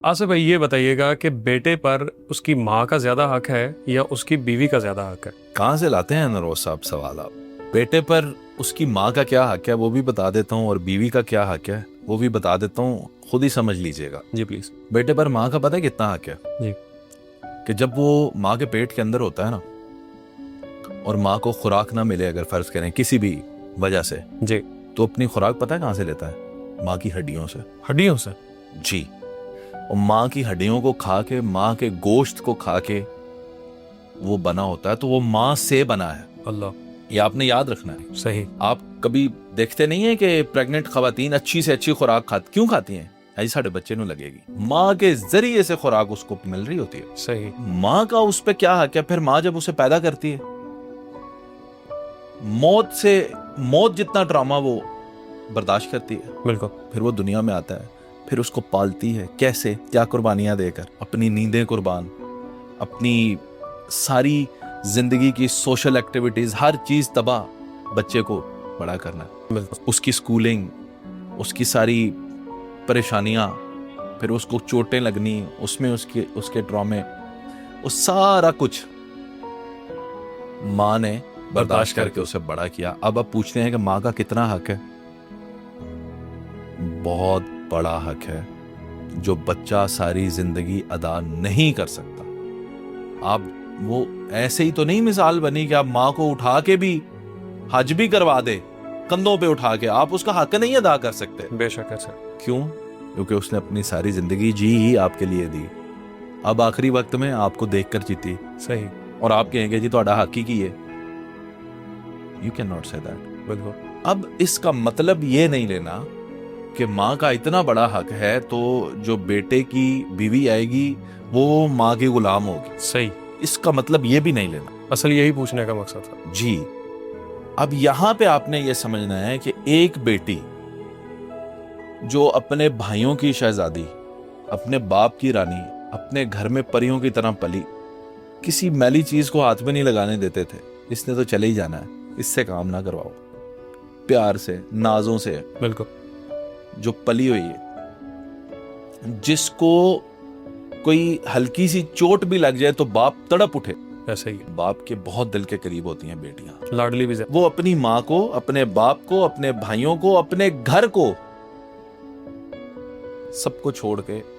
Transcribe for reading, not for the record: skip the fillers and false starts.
आसिफ भाई ये बताइएगा कि बेटे पर उसकी माँ का ज्यादा हक है या उसकी बीवी का ज्यादा हक है? कहाँ से लाते हैं नरोज साहब सवाल आप? बेटे पर उसकी माँ का क्या हक है वो भी बता देता हूँ, और बीवी का क्या हक है वो भी बता देता हूँ, खुद ही समझ लीजिएगा। जी प्लीज। बेटे पर माँ का पता है कितना हक है? जी। कि जब वो माँ के पेट के अंदर होता है ना, और माँ को खुराक ना मिले, अगर फर्ज करें किसी भी वजह से, जी। तो अपनी खुराक पता है कहाँ से लेता है? माँ की हड्डियों से। हड्डियों से? जी। और माँ की हड्डियों को खा के, माँ के गोश्त को खा के वो बना होता है, तो वो माँ से बना है। अल्लाह। ये आपने याद रखना है। सही। आप कभी देखते नहीं है कि प्रेग्नेंट खवातीन अच्छी से अच्छी खुराक क्यों खाती हैं? ऐसी साढ़े बच्चे ਨੂੰ लगेगी, माँ के जरिए से खुराक उसको मिल रही होती है। सही। माँ का उस पे क्या हक है? फिर माँ जब उसे पैदा करती है, मौत जितना ड्रामा वो बर्दाश्त करती है, बिल्कुल। फिर वो दुनिया में आता है, फिर उसको पालती है। कैसे? क्या कुर्बानियां देकर, अपनी नींदें कुर्बान, अपनी सारी जिंदगी की सोशल एक्टिविटीज, हर चीज तबाह, बच्चे को बड़ा करना। बिल्कुल। उसकी स्कूलिंग, उसकी सारी परेशानियां, फिर उसको चोटें लगनी, उसमें उसके ड्रामे, वो सारा कुछ माँ ने बर्दाश्त करके उसे बड़ा किया। अब आप पूछते हैं कि माँ का कितना हक है? बहुत बड़ा हक है, जो बच्चा सारी जिंदगी अदा नहीं कर सकता। आप वो ऐसे ही तो नहीं मिसाल बनी कि आप माँ को उठा के भी हज भी करवा दे, कंधों पे उठा के, आप उसका हक नहीं अदा कर सकते। बेशक है सर। क्यों? क्योंकि उसने अपनी सारी जिंदगी जी ही आपके लिए दी। अब आखिरी वक्त में आपको देखकर जीती। सही। और आप कहेंगे जी ਤੁਹਾਡਾ हक ही की है। You can not say that. बिल्कुल। अब इसका मतलब ये नहीं लेना कि माँ का इतना बड़ा हक है तो जो बेटे की बीवी आएगी वो माँ की गुलाम होगी। सही। इसका मतलब ये भी नहीं लेना। असल यही पूछने का मकसद था जी। अब यहां पे आपने ये समझना है कि एक बेटी जो अपने भाइयों की शहजादी, अपने बाप की रानी, अपने घर में परियों की तरह पली, किसी मैली चीज को हाथ में नहीं लगाने देते थे, इसने तो चले ही जाना है, इससे काम ना करवाओ, प्यार से, नाजों से। बिल्कुल। जो पली हुई है, जिसको कोई हल्की सी चोट भी लग जाए तो बाप तड़प उठे, ऐसे ही बाप के बहुत दिल के करीब होती हैं बेटियां। लाडली भी वो अपनी माँ को, अपने बाप को, अपने भाइयों को, अपने घर को, सबको छोड़ के